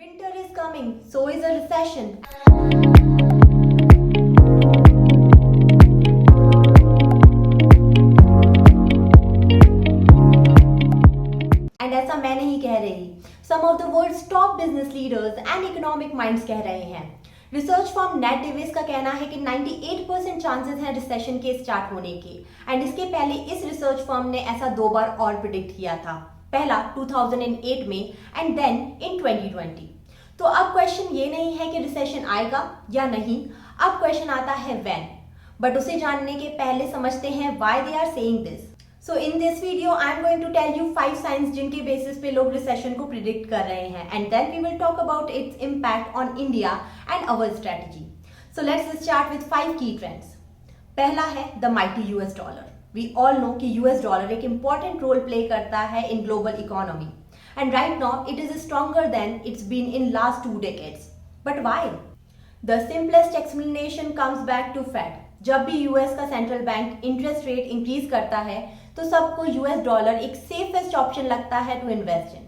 Winter is coming, so is a recession. And ऐसा मैं नहीं कह रही, some of the world's top business leaders and economic minds कह रहे हैं. रिसर्च फर्म नेट डेविस का कहना है कि 98% चांसेस हैं रिसेशन के स्टार्ट होने के. एंड इसके पहले इस रिसर्च फर्म ने ऐसा 2 बार और प्रिडिक्ट किया था, पहला 2008 में एंड देन इन 2020. तो अब क्वेश्चन ये नहीं है कि रिसेशन आएगा या नहीं, अब क्वेश्चन आता है व्हेन. बट उसे जानने के पहले समझते हैं why they are saying this. So in this video I am going to tell you 5 signs जिनके बेसिस पे लोग रिसेशन को प्रिडिक्ट कर रहे हैं, and then we will talk about its impact on India and our strategy. So let's start with 5 की trends. पहला है the mighty US dollar. We all know कि यूएस डॉलर एक इंपॉर्टेंट रोल प्ले करता है in global economy, and right now it is stronger than it's been in last 2 decades. But why? The simplest explanation comes back to Fed. जब भी US का central bank interest rate increase करता है तो सबको US dollar एक safest option लगता है to invest in.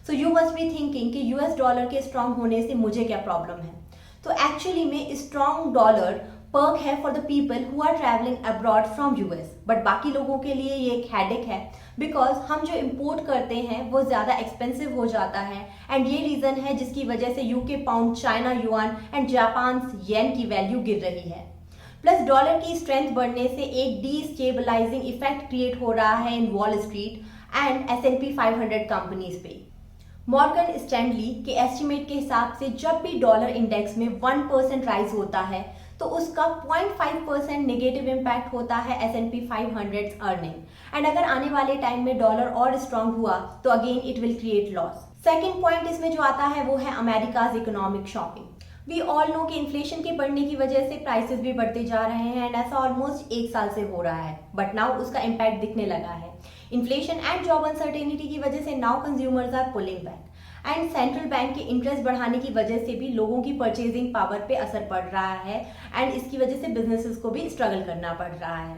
So you must be thinking कि यूएस डॉलर के स्ट्रांग होने से मुझे क्या प्रॉब्लम है. तो एक्चुअली में स्ट्रांग डॉलर पर्क है for the people who are travelling abroad from US, but बाकी लोगों के लिए ये एक हेडेक है बिकॉज हम जो इम्पोर्ट करते हैं वो ज़्यादा एक्सपेंसिव हो जाता है. एंड ये रीज़न है जिसकी वजह से UK pound, China yuan and Japan yen की वैल्यू गिर रही है. प्लस डॉलर की स्ट्रेंथ बढ़ने से एक डीस्टेबलाइजिंग इफेक्ट क्रिएट हो रहा है in wall street and S&P 500 companies पे. मॉर्गन स्टैनली के एस्टिमेट के हिसाब से जब भी डॉलर इंडेक्स में 1% राइज होता है तो उसका 0.5% नेगेटिव इम्पैक्ट होता है S&P 500 अर्निंग. एंड अगर आने वाले टाइम में डॉलर और स्ट्रांग हुआ तो again it will create loss. Second point इसमें जो आता है वो है America's economic shocking. We all know कि इन्फ्लेशन के बढ़ने की वजह से प्राइसेस भी बढ़ते जा रहे हैं एंड ऐसा ऑलमोस्ट 1 साल से हो रहा है, बट नाउ उसका इम्पैक्ट दिखने लगा है. इन्फ्लेशन एंड जॉब अनसर्टेनिटी की वजह से now consumers are pulling back and central bank के इंटरेस्ट बढ़ाने की वजह से भी लोगों की परचेजिंग पावर पे असर पड़ रहा है एंड इसकी वजह से बिजनेसेस को भी स्ट्रगल करना पड़ रहा है.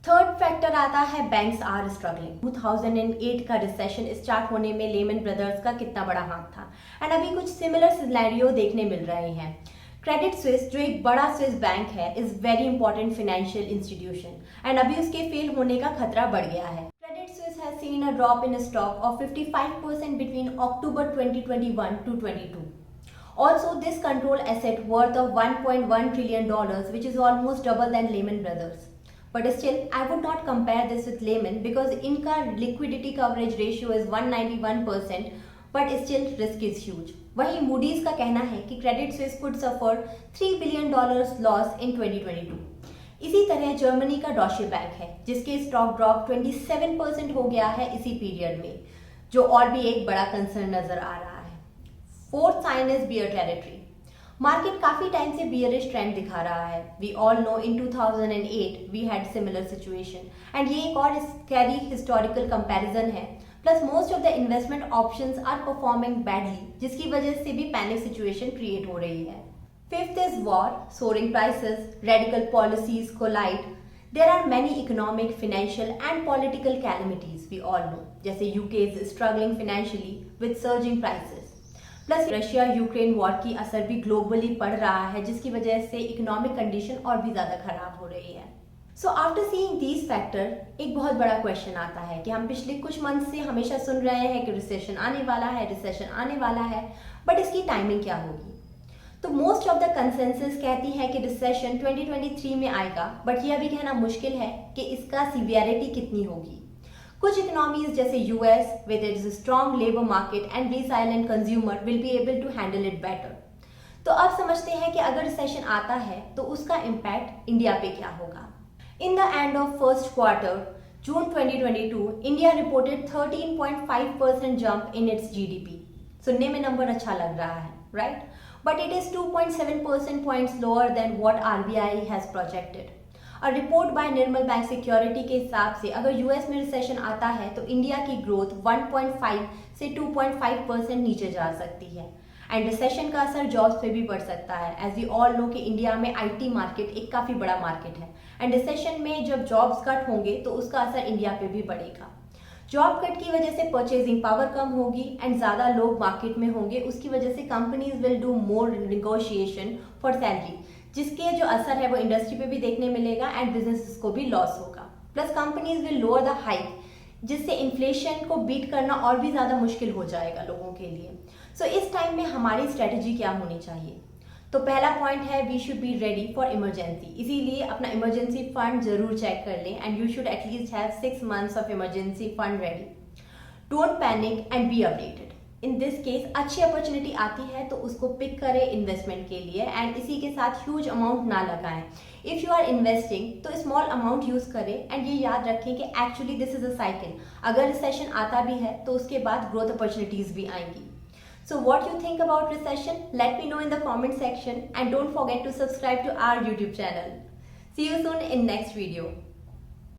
थर्ड फैक्टर आता है बैंक्स आर स्ट्रगलिंग. 2008 का रिसेशन स्टार्ट होने में लेमन ब्रदर्स का कितना बड़ा हाथ था एंड अभी कुछ सिमिलर सिनेरियो देखने मिल रहे हैं. क्रेडिट स्विस जो एक बड़ा स्विस बैंक है is very important financial institution and अभी उसके फेल होने का खतरा बढ़ गया है. Credit Suisse has seen a drop in stock of 55% between October 2021 to 22. Also, this controlled asset worth of $1.1 trillion, which is almost double than Lehman Brothers. But still, I would not compare this with Lehman because इनका liquidity coverage ratio is 191%, but still risk is huge. वहीं Moody's का कहना है कि Credit Suisse could suffer $3 billion loss in 2022. इसी तरह Germany का डॉशे bank है जिसके स्टॉक ड्रॉप 27% हो गया है इसी पीरियड में, जो और भी एक बड़ा कंसर्न नजर आ रहा है. Fourth sign is bear territory. Market काफी टाइम से बियरिश ट्रेंड दिखा रहा है. We all know in 2008 we had similar situation and ये एक और स्कैरी हिस्टोरिकल कंपैरिजन है. Plus most of the investment options are performing badly जिसकी वजह से भी पैनिक सिचुएशन क्रिएट हो रही है. Fifth is war, soaring prices, radical policies collide. There are many economic, financial and political calamities we all know. जैसे UK is struggling financially with surging prices. Plus Russia Ukraine war की असर भी globally पड़ रहा है जिसकी वजह से इकोनॉमिक कंडीशन और भी ज़्यादा खराब हो रही है. So after seeing these factor एक बहुत बड़ा क्वेश्चन आता है कि हम पिछले कुछ मंथ से हमेशा सुन रहे हैं कि रिसेशन आने वाला है, रिसेशन आने वाला है, बट इसकी टाइमिंग क्या होगी. तो मोस्ट ऑफ द कंसेंसस कहती है कि रिसेशन 2023 में आएगा, बट यह भी कहना मुश्किल है कि इसका सीवियरिटी कितनी होगी. कुछ इकोनॉमीज जैसे US with its strong labour market and resilient consumer will be able to handle it better. तो अब समझते हैं कि अगर रिसेशन आता है तो उसका इम्पैक्ट इंडिया पे क्या होगा. In the end of first quarter June 2022 India reported 13.5% jump in its GDP. सुनने में नंबर अच्छा लग रहा है, right? But it is 2.7% points lower than what RBI has projected. A report by Nirmal Bank Security के हिसाब से अगर यूएस में रिसेशन आता है तो इंडिया की ग्रोथ 1.5 से 2.5% नीचे जा सकती है एंड रिसेशन का असर जॉब्स पे भी पड़ सकता है. एज वी ऑल नो कि इंडिया में आईटी मार्केट एक काफ़ी बड़ा मार्केट है एंड रिसेशन में जब जॉब्स कट होंगे तो उसका असर इंडिया पे भी पड़ेगा. जॉब कट की वजह से परचेजिंग पावर कम होगी एंड ज़्यादा लोग मार्केट में होंगे, उसकी वजह से companies will do more negotiation for salary, जिसके जो असर है वो इंडस्ट्री पे भी देखने मिलेगा एंड बिजनेस को भी लॉस होगा। Plus companies will lower the hike, जिससे इन्फ्लेशन को बीट करना और भी ज़्यादा मुश्किल हो जाएगा लोगों के लिए। सो इस टाइम में हमारी स्ट्रेटजी क्या होनी चाहिए? तो पहला पॉइंट है we should be ready for emergency, इसीलिए अपना इमरजेंसी फंड जरूर चेक कर लें and you should at least have 6 months of emergency fund ready. Don't panic and be updated. In this case अच्छी अपॉर्चुनिटी आती है तो उसको पिक करें इन्वेस्टमेंट के लिए एंड इसी के साथ ह्यूज अमाउंट ना लगाएं। इफ़ यू आर इन्वेस्टिंग तो स्मॉल अमाउंट यूज़ करें एंड ये याद रखें कि actually this is a cycle, अगर रिसेशन आता भी है तो उसके बाद ग्रोथ अपॉर्चुनिटीज़ भी आएंगी। So what you think about recession? Let me know in the comment section and don't forget to subscribe to our YouTube channel. See you soon in next video.